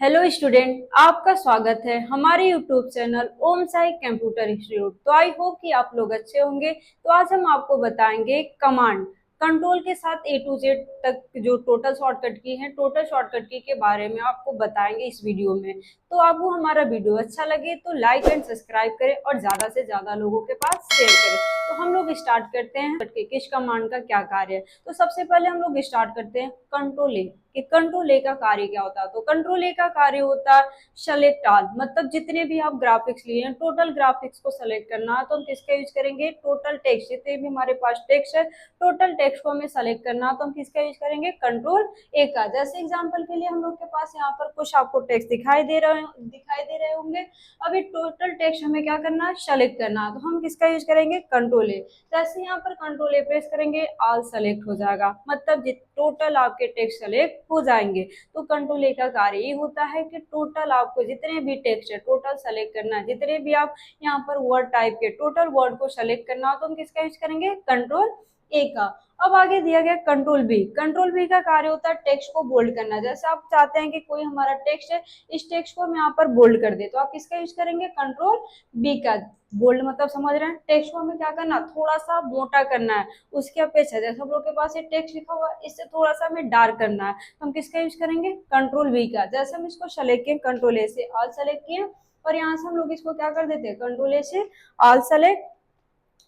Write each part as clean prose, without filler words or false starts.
Hello student, आपका स्वागत है हमारे यूट्यूब चैनल ओम साई कंप्यूटर इंस्टीट्यूट। तो आई होप कि आप लोग अच्छे होंगे। तो आज हम आपको बताएंगे कमांड कंट्रोल के साथ ए टू जेड तक जो टोटल शॉर्टकट की है, टोटल शॉर्टकट की के बारे में आपको बताएंगे इस वीडियो में। तो आपको हमारा वीडियो अच्छा लगे तो लाइक एंड सब्सक्राइब करें और ज्यादा से ज्यादा लोगों के पास शेयर करें। तो हम लोग स्टार्ट करते हैं कि किस कमांड का क्या कार्य है। तो सबसे पहले हम लोग स्टार्ट करते हैं कंट्रोल ए कि कंट्रोल ए का कार्य क्या होता है। तो कंट्रोल ए का कार्य होता है सेलेक्ट ऑल, मतलब जितने भी आप ग्राफिक्स लिए हैं टोटल ग्राफिक्स को सेलेक्ट करना है तो हम किसका यूज करेंगे, टोटल टेक्स्ट। जितने भी हमारे पास टेक्स्ट है टोटल टेक्स्ट को हमें सेलेक्ट करना है तो हम किसका यूज करेंगे, कंट्रोल ए का। जैसे एग्जांपल के लिए हम लोग के पास यहाँ पर कुछ आपको टेक्स्ट दिखाई दे रहे होंगे। अभी टोटल टेक्स्ट हमें क्या करना है, सेलेक्ट करना है तो हम किसका यूज करेंगे, कंट्रोल ए। जैसे यहाँ पर कंट्रोल ए प्रेस करेंगे ऑल सेलेक्ट हो जाएगा, मतलब टोटल आपके टेक्स्ट सेलेक्ट हो जाएंगे। तो कंट्रोल ए का कार्य ये होता है कि टोटल आपको जितने भी टेक्स्ट है टोटल सेलेक्ट करना है। जितने भी आप यहाँ पर वर्ड टाइप के टोटल वर्ड को सेलेक्ट करना हो तो हम किसका यूज करेंगे, कंट्रोल ए का। अब आगे दिया गया कंट्रोल बी। कंट्रोल बी का कार्य होता है टेक्स्ट को बोल्ड करना। जैसे आप चाहते हैं कि कोई हमारा टेक्स्ट है, इस टेक्स्ट को हम यहाँ पर बोल्ड कर दे तो आप किसका यूज करेंगे, कंट्रोल बी का। बोल्ड मतलब समझ रहे हैं, टेक्स्ट को हमें क्या करना, थोड़ा सा मोटा करना है उसकी अपेक्षा। जैसे हम लोग के पास ये टेक्स्ट लिखा हुआ है इससे थोड़ा सा हमें डार्क करना है तो हम किसका यूज करेंगे, कंट्रोल वी का। जैसे हम इसको सेलेक्ट किए कंट्रोल ए से ऑल सेलेक्ट किए और यहाँ से हम लोग इसको क्या कर देते हैं, कंट्रोल ए से ऑल सेलेक्ट,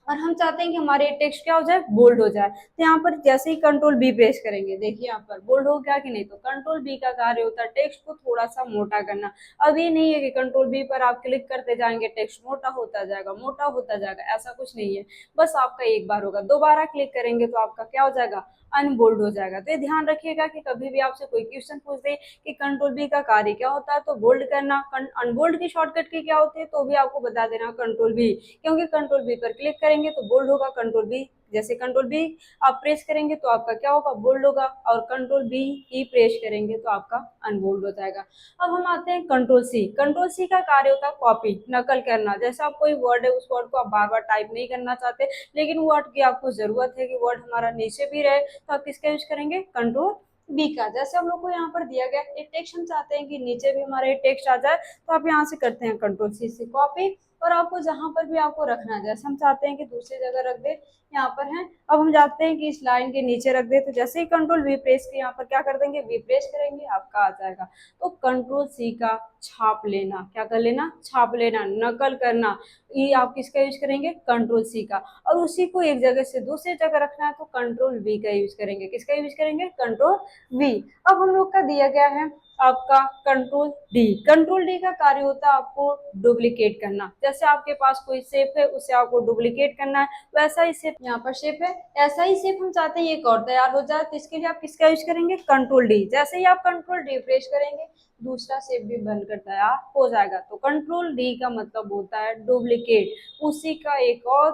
और हम चाहते हैं कि हमारे टेक्स्ट क्या हो जाए, बोल्ड हो जाए। तो यहाँ पर जैसे ही कंट्रोल बी प्रेस करेंगे देखिए यहाँ पर बोल्ड हो गया कि नहीं। तो कंट्रोल बी का कार्य होता है टेक्स्ट को थोड़ा सा मोटा करना। अब ये नहीं है कि कंट्रोल बी पर आप क्लिक करते जाएंगे टेक्स्ट मोटा होता जाएगा, मोटा होता जाएगा, ऐसा कुछ नहीं है। बस आपका एक बार होगा, दोबारा क्लिक करेंगे तो आपका क्या हो जाएगा, अनबोल्ड हो जाएगा। तो ये ध्यान रखिएगा कि कभी भी आपसे कोई क्वेश्चन पूछ दे कि कंट्रोल बी का कार्य क्या होता है तो बोल्ड करना, अनबोल्ड की शॉर्टकट की क्या होती है तो भी आपको बता देना कंट्रोल बी, क्योंकि कंट्रोल बी पर क्लिक करेंगे तो बोल्ड होगा कंट्रोल बी। जैसे कंट्रोल बी आप प्रेस करेंगे तो आपका क्या होगा, बोल्ड होगा, और कंट्रोल बी ही प्रेस करेंगे तो आपका अनबोल्ड हो जाएगा। अब हम आते हैं कंट्रोल सी। कंट्रोल सी का कार्य होता है कॉपी, नकल करना। जैसे आप कोई वर्ड है उस वर्ड को आप बार बार टाइप नहीं करना चाहते लेकिन वर्ड की आपको जरूरत है कि वर्ड हमारा नीचे भी रहे तो आप किसका यूज करेंगे, कंट्रोल बी का। जैसे हम लोग को यहाँ पर दिया गया एक टेक्स्ट, हम चाहते हैं कि नीचे भी हमारा टेक्स्ट आ जाए तो आप यहाँ से करते हैं कंट्रोल सी से कॉपी, और आपको जहां पर भी आपको रखना है, जैसे हम चाहते हैं कि दूसरी जगह रख दे, यहाँ पर है। अब हम चाहते हैं कि इस लाइन के नीचे रख दे तो जैसे ही कंट्रोल वी प्रेस के यहाँ पर क्या कर देंगे, वी प्रेस करेंगे आपका आ जाएगा। तो कंट्रोल सी का छाप लेना, क्या कर लेना, छाप लेना, नकल करना, ये आप किसका यूज करेंगे, कंट्रोल सी का। और उसी को एक जगह से दूसरी जगह रखना है तो कंट्रोल वी का यूज करेंगे। किसका यूज करेंगे, कंट्रोल वी। अब हम लोग का दिया गया है आपका कंट्रोल डी। कंट्रोल डी का कार्य होता है आपको डुप्लीकेट करना। जैसे आपके पास कोई शेप है उसे आपको डुप्लीकेट करना है, वैसा ही शेप यहाँ पर शेप है, ऐसा ही शेप हम चाहते हैं एक और तैयार हो जाए तो इसके लिए आप किसका यूज करेंगे, कंट्रोल डी। जैसे ही आप कंट्रोल डी प्रेस करेंगे दूसरा शेप भी बनकर तैयार हो जाएगा। तो कंट्रोल डी का मतलब होता है डुप्लीकेट, उसी का एक और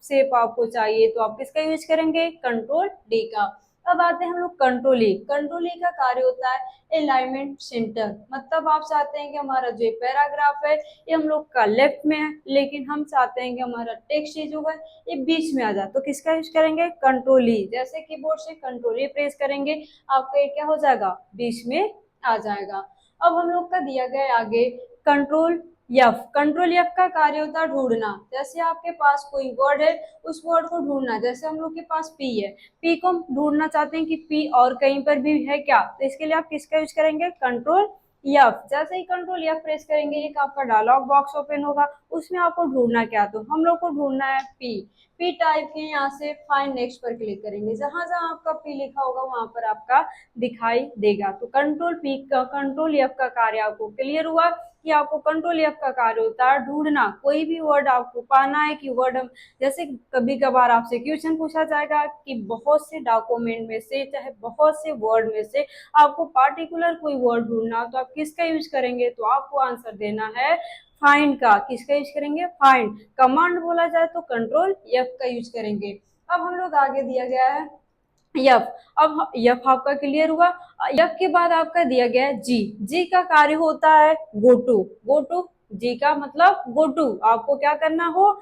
शेप आपको चाहिए तो आप किसका यूज करेंगे, कंट्रोल डी का। अब आते हैं हम लोग कंट्रोल ई। कंट्रोल ई का कार्य होता है अलाइनमेंट सेंटर, मतलब आप चाहते हैं कि हमारा जो पैराग्राफ है ये हम लोग का लेफ्ट में है लेकिन हम चाहते हैं कि हमारा टेक्स्ट जो है ये बीच में आ जाए तो किसका यूज करेंगे, कंट्रोल ई। जैसे कीबोर्ड से कंट्रोल ई प्रेस करेंगे आपका ये क्या हो जाएगा, बीच में आ जाएगा। अब हम लोग का दिया गया है आगे कंट्रोल एफ। कंट्रोल एफ का कार्य होता है ढूंढना। जैसे आपके पास कोई वर्ड है उस वर्ड को ढूंढना। जैसे हम लोग के पास पी है, पी को हम ढूंढना चाहते हैं कि पी और कहीं पर भी है क्या, तो इसके लिए आप किसका यूज करेंगे, कंट्रोल एफ। जैसे ही कंट्रोल एफ प्रेस करेंगे एक आपका डायलॉग बॉक्स ओपन होगा, उसमें आपको ढूंढना क्या, तो हम लोग को ढूंढना है पी। पी टाइप के यहाँ से फाइंड नेक्स्ट पर क्लिक करेंगे, जहां जहां आपका पी लिखा होगा वहां पर आपका दिखाई देगा। तो कंट्रोल पी का, कंट्रोल एफ का कार्य आपको क्लियर हुआ कि आपको कंट्रोल एफ का कार्य होता है ढूंढना। कोई भी वर्ड आपको पाना है कि वर्ड हम, जैसे कभी कभार आपसे क्वेश्चन पूछा जाएगा कि बहुत से डॉक्यूमेंट में से चाहे बहुत से वर्ड में से आपको पार्टिकुलर कोई वर्ड ढूंढना हो तो आप किसका यूज करेंगे, तो आपको आंसर देना है फाइंड का। किसका यूज करेंगे, फाइंड। कमांड बोला जाए तो कंट्रोल एफ का यूज करेंगे। अब हम लोग आगे दिया गया है यफ। अब यफ आपका क्लियर हुआ। यफ के बाद आपका दिया गया है जी। जी का कार्य होता है गो टू। गो टू, जी का मतलब गो टू, आपको क्या करना हो,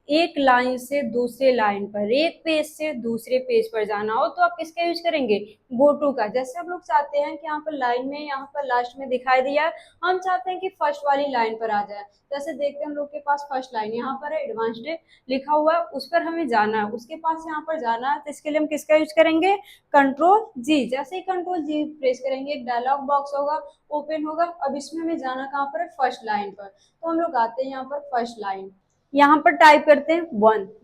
एक लाइन से दूसरे लाइन पर, एक पेज से दूसरे पेज पर जाना हो तो आप किसका यूज करेंगे, गो टू का। जैसे हम लोग चाहते हैं कि यहाँ पर लाइन में, यहाँ पर लास्ट में दिखाई दिया है, हम चाहते हैं कि फर्स्ट वाली लाइन पर आ जाए। जैसे देखते हैं हम लोग के पास फर्स्ट लाइन यहाँ पर है, एडवांस्ड लिखा हुआ है, उस पर हमें जाना है, उसके पास यहाँ पर जाना है, तो इसके लिए हम किसका यूज करेंगे, कंट्रोल जी। जैसे ही कंट्रोल जी प्रेस करेंगे एक डायलॉग बॉक्स होगा, ओपन होगा। अब इसमें हमें जाना कहाँ पर है, फर्स्ट लाइन पर। तो हम लोग आते हैं यहाँ पर फर्स्ट लाइन, यहाँ पर टाइप करते हैं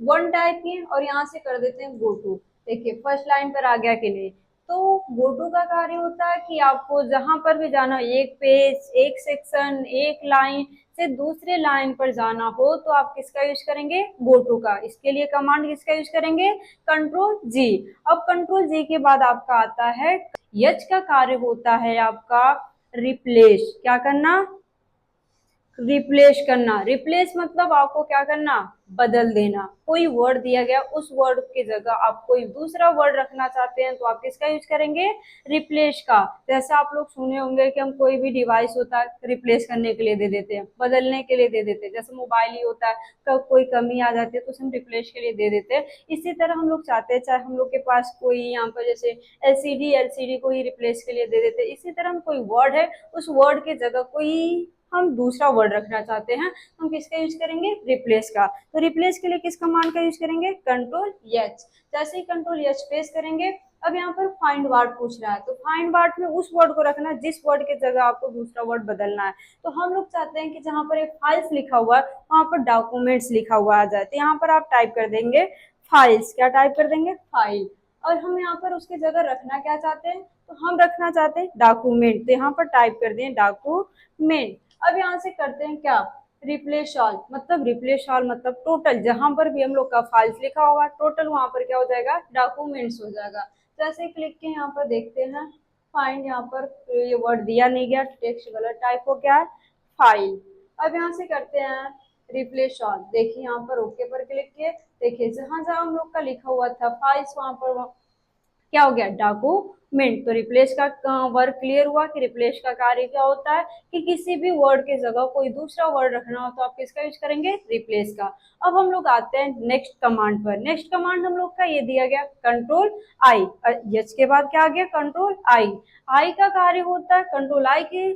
वन टाइप किए और यहाँ से कर देते हैं गो टू। देखिए फर्स्ट लाइन पर आ गया कि नहीं। तो गो टू का कार्य होता है कि आपको जहां पर भी जाना, एक पेज, एक सेक्शन, एक लाइन से दूसरे लाइन पर जाना हो तो आप किसका यूज करेंगे, गो टू का। इसके लिए कमांड किसका यूज करेंगे, कंट्रोल जी। अब कंट्रोल जी के बाद आपका आता है यच का कार्य होता है आपका रिप्लेस। क्या करना, रिप्लेस करना। रिप्लेस मतलब आपको क्या करना, बदल देना। कोई वर्ड दिया गया, उस वर्ड की जगह आप कोई दूसरा वर्ड रखना चाहते हैं तो आप किसका यूज करेंगे, रिप्लेस का। जैसे आप लोग सुने होंगे कि हम कोई भी डिवाइस होता है रिप्लेस करने के लिए दे देते हैं, बदलने के लिए दे देते हैं। जैसे मोबाइल ही होता है, कब कोई कमी आ जाती है तो हम रिप्लेस के लिए दे देते हैं। इसी तरह हम लोग चाहते हैं, चाहे हम लोग के पास कोई यहाँ पर जैसे एलसीडी को ही रिप्लेस के लिए दे देते हैं। इसी तरह हम कोई वर्ड है, उस वर्ड की जगह कोई हम दूसरा वर्ड रखना चाहते हैं, हम किसका यूज करेंगे, रिप्लेस का। तो रिप्लेस के लिए किस कमांड का यूज करेंगे, कंट्रोल एच। जैसे ही कंट्रोल एच प्रेस करेंगे, अब यहाँ पर फाइंड वर्ड पूछ रहा है, तो फाइंड वर्ड में उस वर्ड को रखना है जिस वर्ड की जगह आपको दूसरा वर्ड बदलना है। तो हम लोग चाहते हैं कि जहां पर एक फाइल्स लिखा हुआ है वहां पर डॉक्यूमेंट्स लिखा हुआ आ जाए। तो यहाँ पर आप टाइप कर देंगे फाइल्स। क्या टाइप कर देंगे, फाइल। और हम यहाँ पर उसकी जगह रखना क्या चाहते हैं, तो हम रखना चाहते हैं डॉक्यूमेंट। तो यहाँ पर टाइप कर दें डॉक्यूमेंट। अब यहाँ से करते हैं क्या, रिप्लेस ऑल। मतलब रिप्लेस ऑल मतलब टोटल, जहां पर भी हम लोग का फाइल्स लिखा होगा टोटल वहां पर क्या हो जाएगा, डॉक्यूमेंट्स हो जाएगा। जैसे क्लिक के यहाँ पर देखते हैं फाइंड, यहाँ पर ये वर्ड दिया नहीं गया, टेक्स्ट गलत टाइप हो गया है, फाइल। अब यहाँ से करते हैं रिप्लेस ऑल। देखिए यहाँ पर ओके पर क्लिक किए, देखिए जहां जहां हम लोग का लिखा हुआ था फाइल्स वहां पर क्या हो गया, डॉक्यूमेंट। तो रिप्लेस का वर्क क्लियर हुआ कि रिप्लेस का कार्य क्या होता है कि किसी भी वर्ड की जगह कोई दूसरा वर्ड रखना हो तो आप किसका यूज करेंगे, रिप्लेस का। अब हम लोग आते हैं नेक्स्ट कमांड पर। नेक्स्ट कमांड हम लोग का ये दिया गया कंट्रोल आई। यच के बाद क्या आ गया, कंट्रोल आई। आई का कार्य होता है कंट्रोल आई की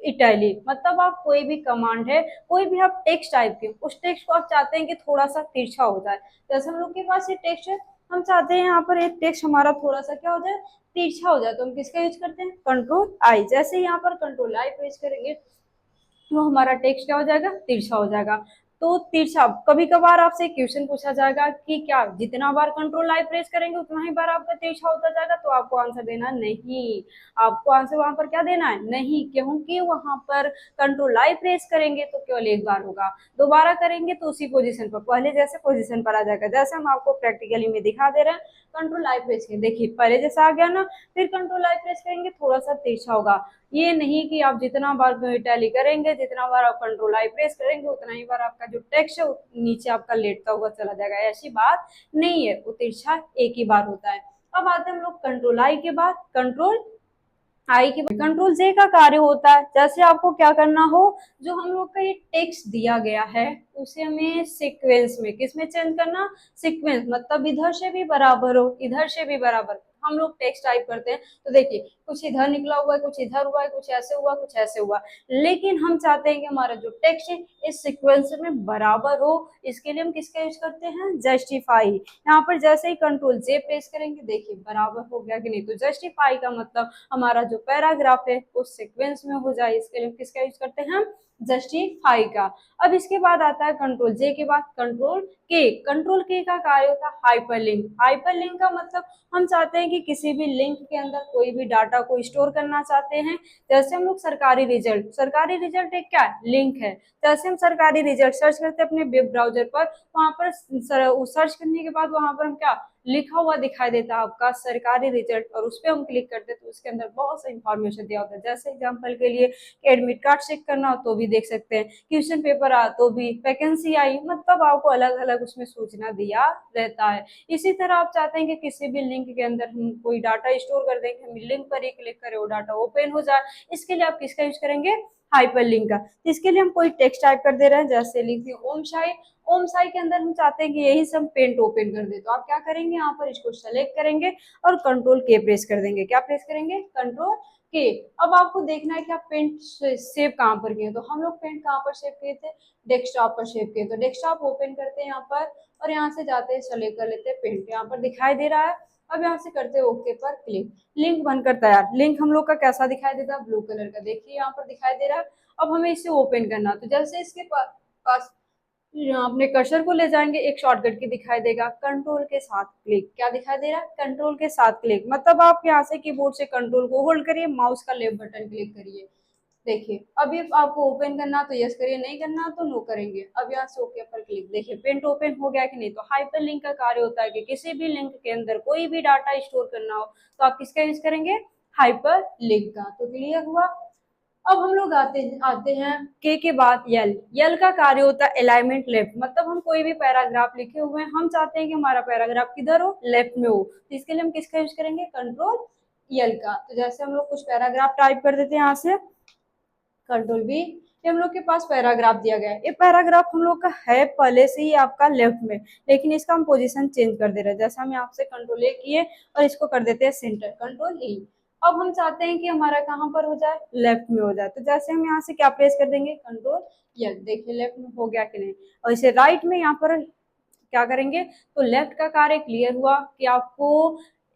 इटैलिक। मतलब आप कोई भी कमांड है, कोई भी आप टेक्स्ट टाइप के, उस टेक्स्ट को आप चाहते हैं कि थोड़ा सा तिरछा हो जाए। जैसे हम लोग के पास ये टेक्स्ट है, हम चाहते हैं यहाँ पर एक टेक्स्ट हमारा थोड़ा सा क्या हो जाए, तिरछा हो जाए, तो हम किसका यूज करते हैं, कंट्रोल आई। जैसे यहाँ पर कंट्रोल आई प्रेस करेंगे तो हमारा टेक्स्ट क्या हो जाएगा, तिरछा हो जाएगा। तो तिरछा, कभी कभार आपसे क्वेश्चन पूछा जाएगा कि क्या जितना बार कंट्रोल आई प्रेस करेंगे उतना ही बार आपका तिरछा होता जाएगा, तो आपको आंसर देना नहीं। आपको आंसर वहां पर क्या देना है, नहीं, क्योंकि वहां पर कंट्रोल आई प्रेस करेंगे तो केवल एक बार होगा, दोबारा करेंगे तो उसी पोजीशन पर, पहले जैसे पोजीशन पर आ जाएगा। जैसे हम आपको प्रैक्टिकली में दिखा दे रहे हैं, कंट्रोल आई प्रेस करेंगे, देखिए पहले जैसा आ गया ना, फिर कंट्रोल आई प्रेस करेंगे थोड़ा सा तिरछा होगा। ये नहीं कि आप जितना बार टैली करेंगे, जितना बार आप कंट्रोल आई प्रेस करेंगे उतना ही बार आपका जो टेक्स्ट है नीचे आपका लेटता हुआ चला जाएगा, ऐसी बात नहीं है। वो तिरछा एक ही बार होता है। अब आते हैं हम लोग कंट्रोल आई के बाद कंट्रोल आई के बाद कंट्रोल जे का कार्य होता है। जैसे आपको क्या करना हो, जो हम लोग का ये टेक्स्ट दिया गया है उसे हमें सीक्वेंस में, किसमें चेंज करना, सीक्वेंस। मतलब इधर से भी बराबर हो, इधर से भी बराबर। हम लोग टेक्स्ट टाइप करते हैं तो देखिए कुछ इधर निकला हुआ है, कुछ इधर हुआ है, कुछ ऐसे हुआ, कुछ ऐसे हुआ, लेकिन हम चाहते हैं कि हमारा जो टेक्स्ट है इस सीक्वेंस में बराबर हो। इसके लिए हम किसका यूज करते हैं, जस्टिफाई। यहाँ पर जैसे ही कंट्रोल जे प्रेस करेंगे देखिए बराबर हो गया कि नहीं। तो जस्टिफाई का मतलब हमारा जो पैराग्राफ है उस सीक्वेंस में हो जाए, इसके लिए हम किसका यूज करते हैं, जस्टिफाई का। अब इसके बाद आता है कंट्रोल जे के बाद कंट्रोल के। कंट्रोल के का कार्य होता है हाइपरलिंक। हाइपरलिंक का मतलब हम चाहते हैं कि किसी भी लिंक के अंदर कोई भी डाटा को स्टोर करना चाहते हैं। जैसे हम लोग सरकारी रिजल्ट एक क्या है, लिंक है। जैसे हम सरकारी रिजल्ट सर्च करते हैं अपने वेब ब्राउजर पर, वहां पर सर्च करने के बाद वहां पर हम क्या लिखा हुआ दिखाई देता है आपका सरकारी रिजल्ट, और उस पर हम क्लिक करते हैं तो उसके अंदर बहुत सा इंफॉर्मेशन दिया होता है। जैसे एग्जांपल के लिए एडमिट कार्ड चेक करना हो तो भी देख सकते हैं, क्वेश्चन पेपर आ तो भी, वैकेंसी आई, मतलब आपको अलग अलग उसमें सूचना दिया रहता है। इसी तरह आप चाहते हैं कि किसी भी लिंक के अंदर हम कोई डाटा स्टोर कर दें, हम लिंक पर ही क्लिक करें वो डाटा ओपन हो जाए, इसके लिए आप किसका यूज करेंगे, हाइपरलिंक का। इसके लिए हम कोई टेक्स्ट टाइप कर दे रहे हैं, जैसे लिख दिए ओम शाही। ओम साई के अंदर हम चाहते हैं कि यही सब पेंट ओपन कर दे, तो आप क्या करेंगे, यहाँ पर इसको सेलेक्ट करेंगे और कंट्रोल के प्रेस कर देंगे। क्या प्रेस करेंगे, कंट्रोल के। अब आपको देखना है कि आप पेंट सेव कहाँ पर किए, तो हम लोग पेंट कहाँ पर सेव किए थे, डेस्कटॉप पर सेव किए। तो डेस्कटॉप ओपन करते हैं यहाँ पर और यहाँ से जाते हैं सेलेक्ट कर लेते हैं पेंट, यहाँ पर दिखाई दे रहा है। अब यहाँ से करते हैं ओके पर क्लिक, लिंक बनकर तैयार। लिंक हम लोग का कैसा दिखाई देता है, ब्लू कलर का, देखिए यहाँ पर दिखाई दे रहा है। अब हमें इसे ओपन करना, तो जैसे इसके पास अपने कर्सर को ले जाएंगे, एक शॉर्टकट की दिखाई देगा, कंट्रोल के साथ क्लिक। क्या दिखाई दे रहा है, कंट्रोल के साथ क्लिक, मतलब आप यहाँ से कीबोर्ड से कंट्रोल को होल्ड करिए, माउस का लेफ्ट बटन क्लिक करिए। देखिए अभी आपको ओपन करना तो यस करिए, नहीं करना तो नो करेंगे। अब यहाँ से ओके पर क्लिक, देखिए पेंट ओपन हो गया कि नहीं। तो हाइपर लिंक का कार्य होता है कि किसी भी लिंक के अंदर कोई भी डाटा स्टोर करना हो तो आप किसका यूज करेंगे, हाइपर लिंक का। तो क्लियर हुआ। अब हम लोग आते हैं के बाद यल। यल का कार्य होता है अलाइनमेंट लेफ्ट, मतलब हम कोई भी पैराग्राफ लिखे हुए हैं, हम चाहते हैं कि हमारा पैराग्राफ किधर हो, लेफ्ट में हो, तो इसके लिए हम किसका यूज करेंगे, कंट्रोल यल का। तो जैसे हम लोग कुछ पैराग्राफ टाइप कर देते हैं यहाँ से, कंट्रोल बी, ये हम लोग के पास पैराग्राफ दिया गया है। ये पैराग्राफ हम लोग का है पहले से ही आपका लेफ्ट में, लेकिन इसका हम पोजीशन चेंज कर दे रहे हैं। जैसे हम यहाँ से कंट्रोल ए किए और इसको कर देते हैं सेंटर, कंट्रोल ई। अब हम चाहते हैं कि हमारा कहाँ पर हो जाए, लेफ्ट में हो जाए, तो जैसे हम यहाँ से क्या प्रेस कर देंगे, कंट्रोल एल। देखिए लेफ्ट में हो गया कि नहीं। और इसे राइट में यहाँ पर क्या करेंगे, तो लेफ्ट का कार्य क्लियर हुआ कि आपको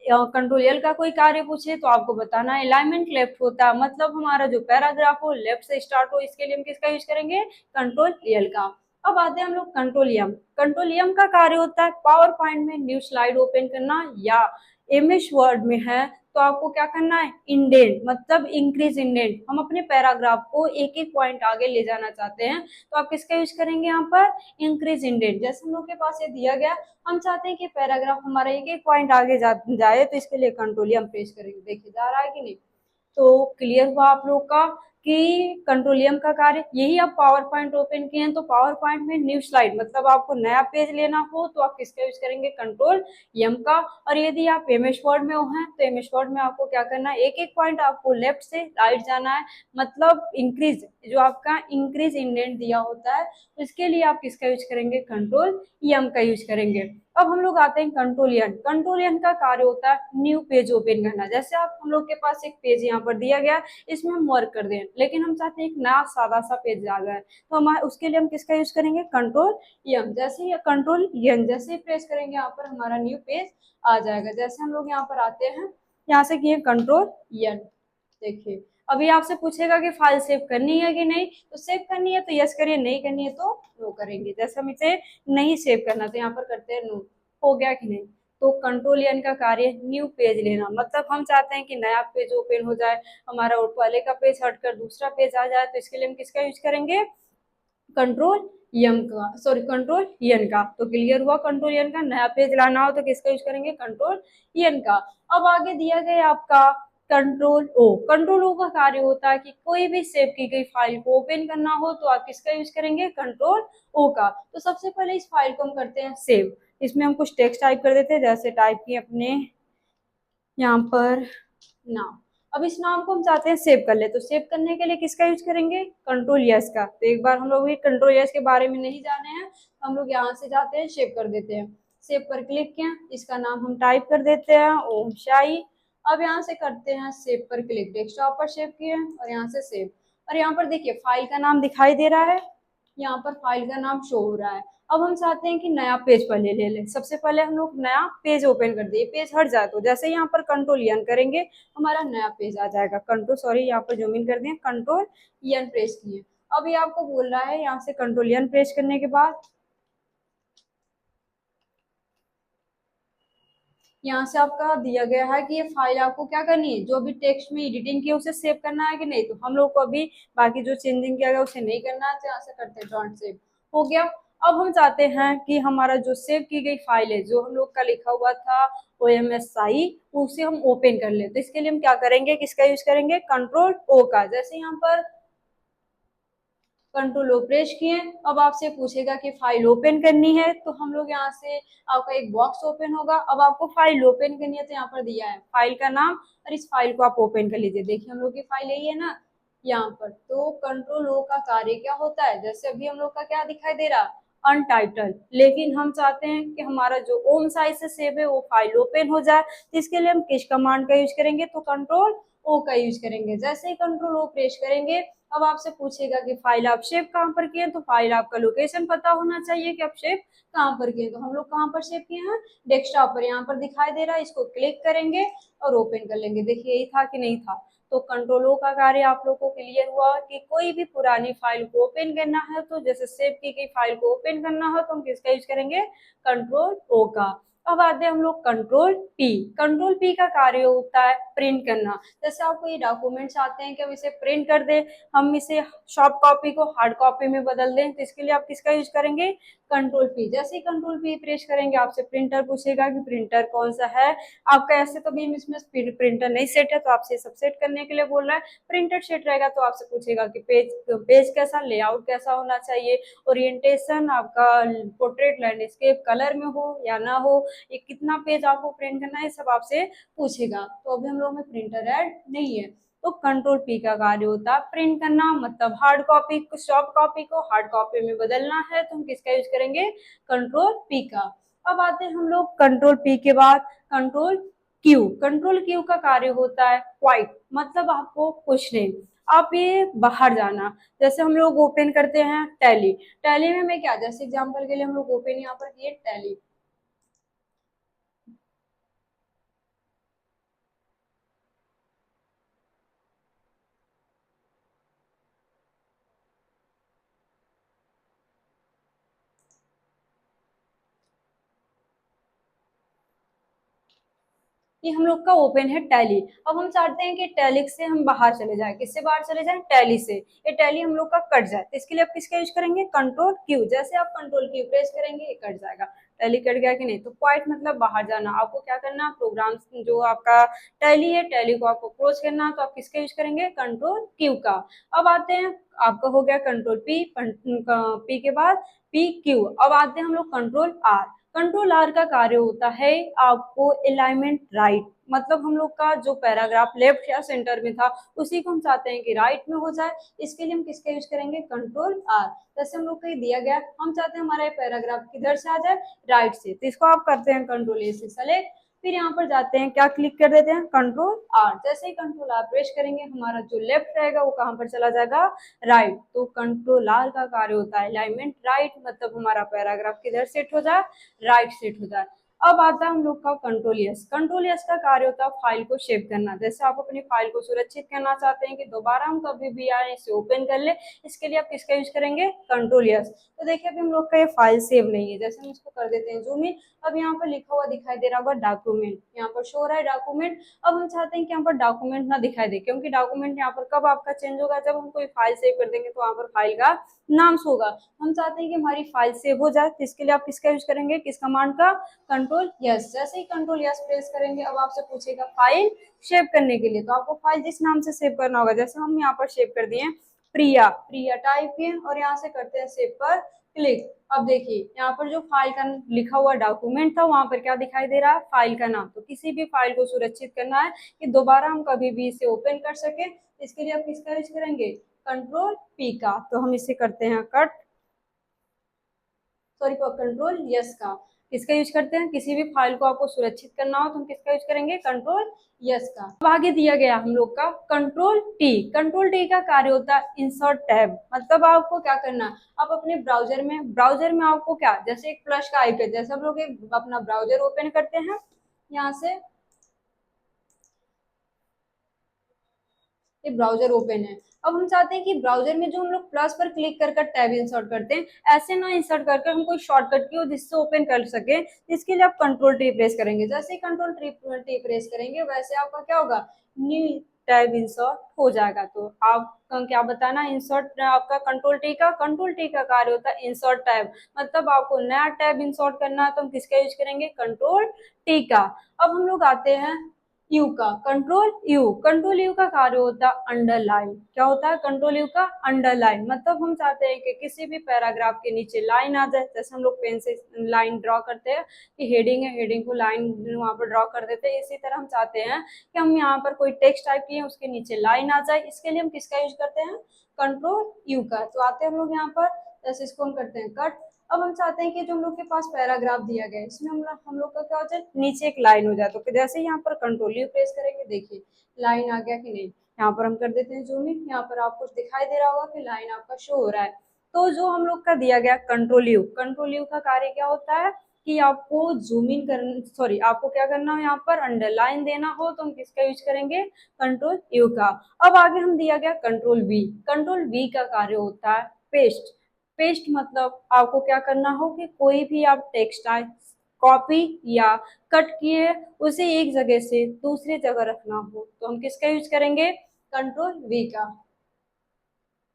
कंट्रोल एल का कोई कार्य पूछे तो आपको बताना है अलाइनमेंट लेफ्ट होता है, मतलब हमारा जो पैराग्राफ हो लेफ्ट से स्टार्ट हो, इसके लिए हम किसका यूज करेंगे, कंट्रोल एल का। अब आते हैं हम लोग कंट्रोल एम। कंट्रोल एम का कार्य होता है पावर पॉइंट में न्यू स्लाइड ओपन करना, या एमएस वर्ड में है तो आपको क्या करना है, इंडेंट, मतलब इंक्रीज इंडेंट। हम अपने पैराग्राफ को एक एक पॉइंट आगे ले जाना चाहते हैं तो आप किसका यूज करेंगे, यहाँ पर इंक्रीज इंडेंट। जैसे हम लोग के पास ये दिया गया, हम चाहते हैं कि पैराग्राफ हमारा एक एक पॉइंट आगे जाए, तो इसके लिए कंट्रोल हम प्रेस करेंगे। देखिए जा रहा है कि नहीं। तो क्लियर हुआ आप लोग का कि कंट्रोलियम का कार्य। यही आप पावर पॉइंट ओपन किए हैं तो पावर पॉइंट में न्यू स्लाइड, मतलब आपको नया पेज लेना हो तो आप किसका यूज करेंगे, कंट्रोल एम का। और यदि आप एमएस वर्ड में हो हैं तो एमएस वर्ड में आपको क्या करना है, एक एक पॉइंट आपको लेफ्ट से राइट जाना है, मतलब इंक्रीज, जो आपका इंक्रीज इंडेंट दिया होता है इसके लिए आप किसका यूज करेंगे, कंट्रोल एम का यूज करेंगे। अब हम लोग आते हैं कंट्रोल एन। कंट्रोल एन का कार्य होता है न्यू पेज ओपन करना। जैसे आप हम लोग के पास एक पेज यहाँ पर दिया गया, इसमें हम वर्क कर दें, लेकिन हम चाहते हैं एक नया सादा सा पेज आ गया, तो हम उसके लिए हम किसका यूज करेंगे, कंट्रोल एन। जैसे ही कंट्रोल एन जैसे ही प्रेस करेंगे यहाँ पर हमारा न्यू पेज आ जाएगा। जैसे हम लोग यहाँ पर आते हैं, यहाँ से किए कंट्रोल एन। देखिए अभी आपसे पूछेगा कि फाइल सेव करनी है कि नहीं, तो सेव करनी है तो यस करिए, नहीं करनी है तो नो करेंगे। जैसे हम इसे नहीं सेव करना तो यहाँ पर करते हैं नो। हो गया कि नहीं। तो कंट्रोल एन का कार्य न्यू पेज लेना, मतलब हम चाहते हैं कि नया पेज ओपन हो जाए, हमारा पहले का पेज हटकर दूसरा पेज आ जाए, तो इसके लिए हम किसका यूज करेंगे, कंट्रोल एम का, सॉरी कंट्रोल एन का। तो क्लियर हुआ, कंट्रोल एन का। नया पेज लाना हो तो किसका यूज करेंगे, कंट्रोल एन का। अब आगे दिया गया आपका कंट्रोल ओ। कंट्रोल ओ का कार्य होता है कि कोई भी सेव की गई फाइल को ओपन करना हो तो आप किसका यूज करेंगे, कंट्रोल ओ का। तो सबसे पहले इस फाइल को हम करते हैं सेव। इसमें हम कुछ टेक्स्ट टाइप कर देते हैं, जैसे टाइप किए अपने यहाँ पर नाम। अब इस नाम को हम चाहते हैं सेव कर ले, तो सेव करने के लिए किसका यूज करेंगे, कंट्रोल यस का। तो एक बार हम लोग भी कंट्रोल यस के बारे में नहीं जाने हैं, तो हम लोग यहाँ से जाते हैं सेव कर देते हैं। सेव पर क्लिक किया, इसका नाम हम टाइप कर देते हैं ओम शाई। अब यहाँ से करते हैं सेव पर क्लिक, डेस्कटॉप पर सेव किए और यहाँ से सेव। और यहाँ पर देखिए फाइल का नाम दिखाई दे रहा है, यहाँ पर फाइल का नाम शो हो रहा है। अब हम चाहते हैं कि नया पेज पहले ले लें। सबसे पहले हम लोग नया पेज ओपन कर दिए, पेज हट जाए तो जैसे यहाँ पर कंट्रोल एन करेंगे हमारा नया पेज आ जाएगा। कंट्रोल सॉरी यहाँ पर जूम इन कर दिए, कंट्रोल एन प्रेस किए। अब ये आपको बोल रहा है यहाँ से कंट्रोल एन प्रेस करने के बाद यहाँ से आपका दिया गया है कि ये फाइल आपको क्या करनी है, जो भी टेक्स्ट में एडिटिंग की उसे सेव करना है कि नहीं। तो हम लोग को अभी बाकी जो चेंजिंग किया गया उसे नहीं करना है, तो यहाँ से करते हैं डोंट सेव। हो गया। अब हम चाहते हैं कि हमारा जो सेव की गई फाइल है, जो हम लोग का लिखा हुआ था OMSI, उसे हम ओपन कर ले। तो इसके लिए हम क्या करेंगे, किसका यूज करेंगे, कंट्रोल ओ का। जैसे यहाँ पर कंट्रोल ओ प्रेस किए, अब आपसे पूछेगा कि फाइल ओपन करनी है, तो हम लोग यहाँ से आपका एक बॉक्स ओपन होगा। अब आपको फाइल ओपन करनी है तो यहाँ पर दिया है फाइल का नाम, और इस फाइल को आप ओपन कर लीजिए। देखिए हम लोग की फाइल यही है ना यहाँ पर। तो कंट्रोल ओ का कार्य क्या होता है, जैसे अभी हम लोग का क्या दिखाई दे रहा, अनटाइटल, लेकिन हम चाहते हैं कि हमारा जो ओम साई से सेव है वो फाइल ओपन हो जाए, तो इसके लिए हम किस कमांड का यूज करेंगे, तो कंट्रोल ओ का यूज करेंगे। जैसे ही कंट्रोल ओ प्रेस करेंगे, अब आपसे पूछेगा कि फाइल आप सेव कहाँ पर किए, तो फाइल आपका लोकेशन पता होना चाहिए कि आप सेव कहाँ पर किए। तो हम लोग कहाँ पर सेव किए हैं, डेस्कटॉप पर, यहाँ पर दिखाई दे रहा है, इसको क्लिक करेंगे और ओपन कर लेंगे। देखिए यही था कि नहीं था। तो कंट्रोल ओ का कार्य आप लोगों को क्लियर हुआ कि कोई भी पुरानी फाइल को ओपन करना है, तो जैसे सेव की गई फाइल को ओपन करना हो तो हम किसका यूज करेंगे, कंट्रोल ओ का। अब आते हैं हम लोग कंट्रोल पी। कंट्रोल पी का कार्य होता है प्रिंट करना। जैसे आपको ये डॉक्यूमेंट्स आते हैं कि हम इसे प्रिंट कर दें, हम इसे सॉफ्ट कॉपी को हार्ड कॉपी में बदल दें, तो इसके लिए आप किसका यूज करेंगे, कंट्रोल पी। जैसे ही कंट्रोल पी प्रेस करेंगे, आपसे प्रिंटर पूछेगा कि प्रिंटर कौन सा है आपका। ऐसे तो भी इसमें प्रिंटर नहीं सेट है, तो आपसे सब सेट करने के लिए बोल रहा है। प्रिंटर सेट रहेगा तो आपसे पूछेगा कि पेज पेज कैसा, लेआउट कैसा होना चाहिए, ओरिएंटेशन आपका पोर्ट्रेट लैंडस्केप कलर में हो या ना हो, ये कितना पेज आपको प्रिंट करना है, सब आपसे पूछेगा। तो अभी हम लोग में प्रिंटर ऐड नहीं है। तो कंट्रोल पी का कार्य होता है प्रिंट करना, मतलब हार्ड कॉपी सॉफ्ट कॉपी को हार्ड कॉपी में बदलना है, तो हम किसका यूज करेंगे, कंट्रोल पी का। अब आते हैं हम लोग कंट्रोल पी के बाद कंट्रोल क्यू। कंट्रोल क्यू का कार्य होता है क्वाइट, मतलब आपको कुछ नहीं, आप ये बाहर जाना। जैसे हम लोग ओपन करते हैं टैली, टैली में मैं क्या, जैसे एग्जांपल के लिए हम लोग ओपन यहाँ पर किए टैली, ये हम लोग का ओपन है टैली। अब हम चाहते हैं कि टैली से हम बाहर चले जाए, किससे बाहर चले जाए, टैली से। ये टैली हम लोग का कट जाए, तो इसके लिए आप किसका यूज करेंगे, कंट्रोल क्यू। जैसे आप कंट्रोल क्यू प्रेस करेंगे, ये कट जाएगा। टैली कट गया कि नहीं, तो क्वाइट मतलब बाहर जाना। आपको क्या करना, प्रोग्राम जो आपका टैली है, टैली को आपको क्लोज करना, तो आप किसका यूज करेंगे, कंट्रोल क्यू का। अब आते हैं, आपका हो गया कंट्रोल पी, पी के बाद पी क्यू। अब आते हैं हम लोग कंट्रोल आर। कंट्रोल आर का कार्य होता है आपको अलाइनमेंट राइट, मतलब हम लोग का जो पैराग्राफ लेफ्ट या सेंटर में था, उसी को हम चाहते हैं कि राइट में हो जाए। इसके लिए हम किसका यूज करेंगे, कंट्रोल आर। जैसे हम लोग को दिया गया, हम चाहते हैं हमारा ये पैराग्राफ किधर से आ जाए, राइट से, तो इसको आप करते हैं कंट्रोल ए से सेलेक्ट, फिर यहाँ पर जाते हैं, क्या क्लिक कर देते हैं, कंट्रोल आर। जैसे ही कंट्रोल आर प्रेस करेंगे, हमारा जो लेफ्ट रहेगा वो कहाँ पर चला जाएगा, राइट। तो कंट्रोल आर का कार्य होता है अलाइनमेंट राइट, मतलब हमारा पैराग्राफ किधर सेट हो जाए, राइट सेट हो जाए। अब आता है हम लोग का कंट्रोल यस। कंट्रोल यस का कार्य होता है फाइल को सेव करना। जैसे आप अपनी फाइल को सुरक्षित करना चाहते हैं कि दोबारा हम कभी भी आए इसे ओपन कर ले, इसके लिए आप किसका यूज करेंगे, कंट्रोल यस। तो देखिए अभी हम लोग का ये फाइल सेव नहीं है, जैसे हम इसको कर देते हैं जूम इन। अब यहाँ पर लिखा हुआ दिखाई दे रहा होगा डॉक्यूमेंट, यहाँ पर शो रहा है डॉक्यूमेंट। अब हम चाहते हैं कि यहाँ पर डॉक्यूमेंट ना दिखाई दे, क्योंकि डॉक्यूमेंट यहाँ पर कब आपका चेंज होगा, जब हम कोई फाइल सेव कर देंगे तो वहां पर फाइल का नाम शो होगा। हम चाहते हैं कि हमारी फाइल सेव हो जाए, तो इसके लिए आप किसका यूज करेंगे, किस कमांड का, कंट्रोल यस। जैसे ही कंट्रोल यस प्रेस करेंगे, अब आपसे पूछेगा फाइल सेव करने के लिए, तो आपको फाइल जिस नाम से सेव करना होगा। जैसे हम यहाँ पर सेव कर दिए प्रिया, प्रिया टाइप किए और यहाँ से करते हैं सेव पर क्लिक। अब देखिए यहाँ पर जो फाइल का लिखा हुआ डॉक्यूमेंट था, वहां पर क्या दिखाई दे रहा है, फाइल का नाम। तो किसी भी फाइल को सुरक्षित करना है कि दोबारा हम कभी भी इसे ओपन कर सके, इसके लिए आप किसका यूज करेंगे, कंट्रोल पी का। तो हम इसे करते हैं कट, सॉरी कंट्रोल यस का। किसका यूज करते हैं, किसी भी फाइल को आपको सुरक्षित करना हो तो हम किसका यूज करेंगे, कंट्रोल यस का। अब आगे दिया गया हम लोग का कंट्रोल टी। कंट्रोल टी का कार्य होता है इंसर्ट टैब, मतलब आपको क्या करना, आप अपने ब्राउजर में आपको क्या, जैसे एक प्लस का आइकन, जैसे हम लोग एक अपना ब्राउजर ओपन करते हैं, यहाँ से ये ब्राउजर ओपन है। अब हम चाहते हैं कि ब्राउजर में जो हम लोग प्लस पर क्लिक कर कर टैब इंसर्ट करते हैं, ऐसे ना इंसर्ट करके हम कोई शॉर्टकट की हो जिससे ओपन कर सके, इसके लिए आप कंट्रोल टी प्रेस करेंगे। जैसे ही कंट्रोल टी प्रेस करेंगे, वैसे आपका क्या होगा, न्यू टैब इंसर्ट हो जाएगा। तो आप क्या बताना, इंसर्ट आपका कंट्रोल टी का कार्य होता है इंसर्ट टैब, मतलब आपको नया टैब इंसर्ट करना है तो हम किसका यूज करेंगे, कंट्रोल टी का। अब हम लोग आते हैं यू का, कंट्रोल यू का कार्य होता है अंडरलाइन। क्या होता है, कंट्रोल यू का अंडरलाइन, मतलब हम चाहते हैं कि किसी भी पैराग्राफ के नीचे लाइन आ जाए। जैसे हम लोग पेन से लाइन ड्रॉ करते हैं कि हेडिंग है, हेडिंग को लाइन वहां पर ड्रॉ कर देते हैं, इसी तरह हम चाहते हैं कि हम यहाँ पर कोई टेक्स्ट टाइप किए उसके नीचे लाइन आ जाए, इसके लिए हम किसका यूज करते हैं, कंट्रोल यू का। तो आते हैं हम लोग यहाँ पर, जैसे इसको हम करते हैं कट, अब हम चाहते हैं कि जो हम लोग के पास पैराग्राफ दिया गया है इसमें हम लोग का क्या हो जाए, नीचे एक लाइन हो जाए। तो जैसे यहाँ पर कंट्रोल यू प्रेस करेंगे, देखिए लाइन आ गया कि नहीं। यहाँ पर हम कर देते हैं जूम इन, यहाँ पर आपको दिखाई दे रहा होगा कि लाइन आपका शो हो रहा है। तो जो हम लोग का दिया गया कंट्रोल यू का कार्य क्या होता है कि आपको जूम इन करना, सॉरी आपको क्या करना हो, यहाँ पर अंडरलाइन देना हो तो हम किसका यूज करेंगे, कंट्रोल यू का। अब आगे हम दिया गया कंट्रोल वी का कार्य होता है पेस्ट। पेस्ट मतलब आपको क्या करना हो कि कोई भी आप टेक्स्ट आए कॉपी या कट किए उसे एक जगह से दूसरी जगह रखना हो तो हम किसका यूज करेंगे, कंट्रोल वी का।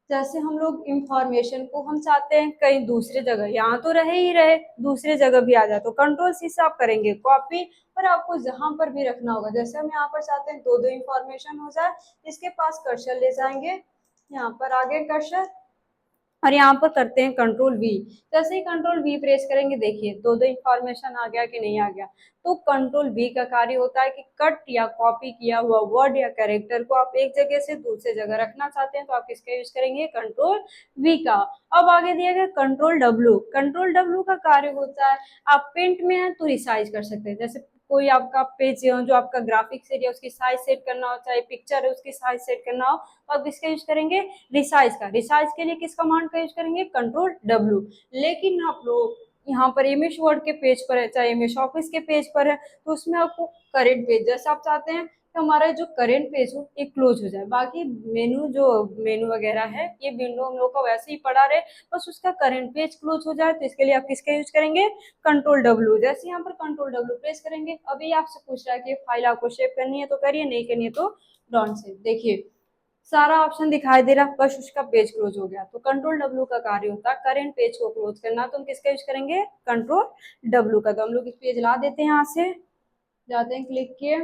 जैसे हम लोग इंफॉर्मेशन को हम चाहते हैं कहीं दूसरे जगह, यहाँ तो रहे ही रहे, दूसरे जगह भी आ जाए तो कंट्रोल सी से आप करेंगे कॉपी। और आपको जहां पर भी रखना होगा, जैसे हम यहाँ पर चाहते हैं दो दो इंफॉर्मेशन हो जाए, इसके पास कर्सर ले जाएंगे, यहाँ पर आगे कर्सर और यहाँ पर करते हैं कंट्रोल वी। जैसे ही कंट्रोल वी प्रेस करेंगे, देखिए दो दो इंफॉर्मेशन आ गया कि नहीं आ गया। तो कंट्रोल वी का कार्य होता है कि कट या कॉपी किया हुआ वर्ड या कैरेक्टर को आप एक जगह से दूसरे जगह रखना चाहते हैं तो आप किसका यूज करेंगे, कंट्रोल वी का। अब आगे दिया गया कंट्रोल डब्ल्यू का कार्य होता है, आप पेंट में है तो रिसाइज कर सकते हैं। जैसे कोई आपका पेज जो आपका ग्राफिक्स एरिया उसकी साइज सेट करना हो, चाहे पिक्चर है उसकी साइज सेट करना हो, तो आप किसका यूज करेंगे, रिसाइज का। रिसाइज के लिए किस कमांड का यूज करेंगे, कंट्रोल डब्ल्यू। लेकिन आप लोग यहाँ पर एमएस वर्ड के पेज पर है, चाहे एमएस ऑफिस के पेज पर है, तो उसमें आपको करेंट पेज, जैसे आप चाहते हैं कि हमारा जो करेंट पेज हो ये क्लोज हो जाए, बाकी मेनू वगैरह है ये विंडो हम लोग का वैसे ही पड़ा रहे, बस उसका करेंट पेज क्लोज हो जाए, तो इसके लिए आप किसका यूज करेंगे, कंट्रोल डब्ल्यू। जैसे यहाँ पर कंट्रोल डब्ल्यू प्रेस करेंगे, अभी आपसे पूछ रहा है कि फाइल आपको सेव करनी है तो करिए, नहीं करनी है तो डोंट सेव। देखिए सारा ऑप्शन दिखाई दे रहा, बस उसका पेज क्लोज हो गया। तो कंट्रोल डब्ल्यू का कार्य होता है करेंट पेज को क्लोज करना, तो हम किसका यूज करेंगे, कंट्रोल डब्ल्यू का। तो हम लोग इस पेज ला देते हैं, यहाँ से जाते हैं, क्लिक किए,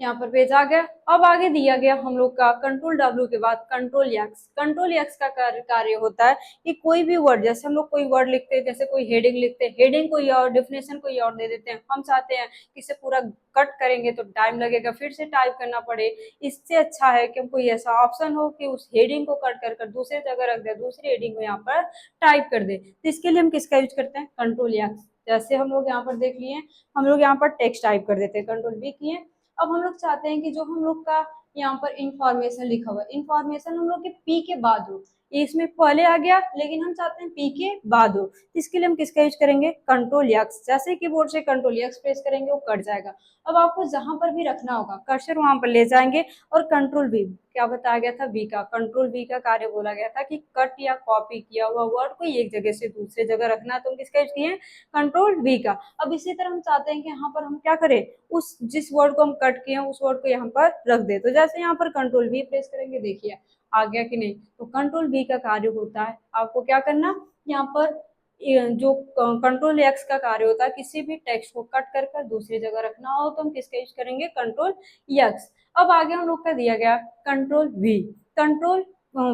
यहाँ पर पेज आ गया। अब आगे दिया गया हम लोग का कंट्रोल डब्ल्यू के बाद कंट्रोल एक्स का कार्य होता है कि कोई भी वर्ड, जैसे हम लोग कोई वर्ड लिखते हैं, जैसे कोई हेडिंग लिखते हैं, हेडिंग कोई और डिफिनेशन कोई और दे देते हैं, हम चाहते हैं कि इसे पूरा कट करेंगे तो टाइम लगेगा, फिर से टाइप करना पड़े। इससे अच्छा है कि हम कोई ऐसा ऑप्शन हो कि उस हेडिंग को कट कर दूसरे जगह रख दे, दूसरी हेडिंग को यहाँ पर टाइप कर दे। तो इसके लिए हम किसका यूज करते हैं, कंट्रोल एक्स। जैसे हम लोग यहाँ पर देख लिए, हम लोग यहाँ पर टेक्स्ट टाइप कर देते हैं, कंट्रोल बी किए। अब हम लोग चाहते हैं कि जो हम लोग का यहाँ पर इंफॉर्मेशन लिखा हुआ है, इंफॉर्मेशन हम लोग के पी के बाद हो, इसमें पहले आ गया लेकिन हम चाहते हैं पी के बाद हो, इसके लिए हम किसका यूज करेंगे, कंट्रोल एक्स। जैसे कीबोर्ड से कंट्रोल एक्स प्रेस करेंगे वो कट जाएगा। अब आपको जहां पर भी रखना होगा कर्सर वहां पर ले जाएंगे, और कंट्रोल वी क्या बताया गया था, वी का, कंट्रोल वी का कार्य बोला गया था कि कट या कॉपी किया हुआ वर्ड को एक जगह से दूसरे जगह रखना, तो हम किसका यूज किए, कंट्रोल वी का। अब इसी तरह हम चाहते हैं कि यहाँ पर हम क्या करें, उस जिस वर्ड को हम कट किए हैं उस वर्ड को यहाँ पर रख दे। तो जैसे यहाँ पर कंट्रोल वी प्रेस करेंगे, देखिए आ गया कि नहीं। तो कंट्रोल वी का कार्य होता है आपको क्या करना, यहाँ पर जो कंट्रोल एक्स का कार्य होता है किसी भी टेक्स्ट को कट कर कर दूसरी जगह रखना हो तो हम किसका यूज करेंगे, कंट्रोल एक्स। अब आगे हम लोग का दिया गया कंट्रोल वी। कंट्रोल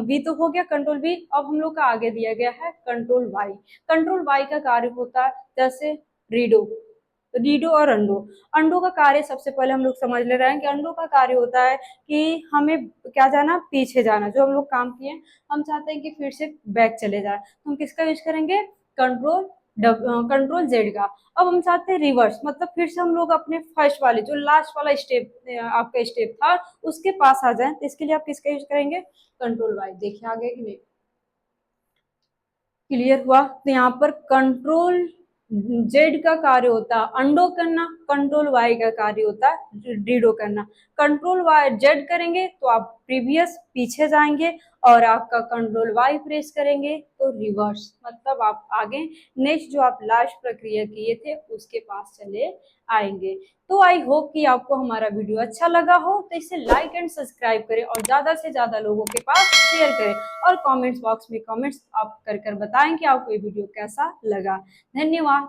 वी तो हो गया कंट्रोल वी। अब हम लोग का आगे दिया गया है कंट्रोल वाई। कंट्रोल वाई का कार्य होता है जैसे रीडो, रीडो और अंडो। अंडो का कार्य सबसे पहले हम लोग समझ ले रहे हैं कि अंडो का कार्य होता है कि हमें क्या जाना, पीछे जाना, जो हम लोग काम किए हम चाहते हैं कि फिर से बैक चले जाए, तो हम किसका यूज करेंगे, कंट्रोल कंट्रोल जेड का। अब हम चाहते हैं रिवर्स, मतलब फिर से हम लोग अपने फर्स्ट वाले जो लास्ट वाला स्टेप आपका स्टेप था उसके पास आ जाए, तो इसके लिए आप किसका यूज करेंगे, कंट्रोल वाई। देखिए आगे कि नहीं, क्लियर हुआ। तो यहाँ पर कंट्रोल जेड का कार्य होता है अंडो करना, कंट्रोल वाई का कार्य होता है रीडो करना। कंट्रोल वाई जेड करेंगे तो आप प्रीवियस पीछे जाएंगे, और आपका कंट्रोल वाई प्रेस करेंगे तो रिवर्स, मतलब आप आगे नेक्स्ट जो आप लास्ट प्रक्रिया किए थे उसके पास चले आएंगे। तो आई होप कि आपको हमारा वीडियो अच्छा लगा हो, तो इसे लाइक एंड सब्सक्राइब करें और ज्यादा से ज्यादा लोगों के पास शेयर करें, और कमेंट्स बॉक्स में कमेंट्स आप कर बताएं कि आपको ये वीडियो कैसा लगा। धन्यवाद।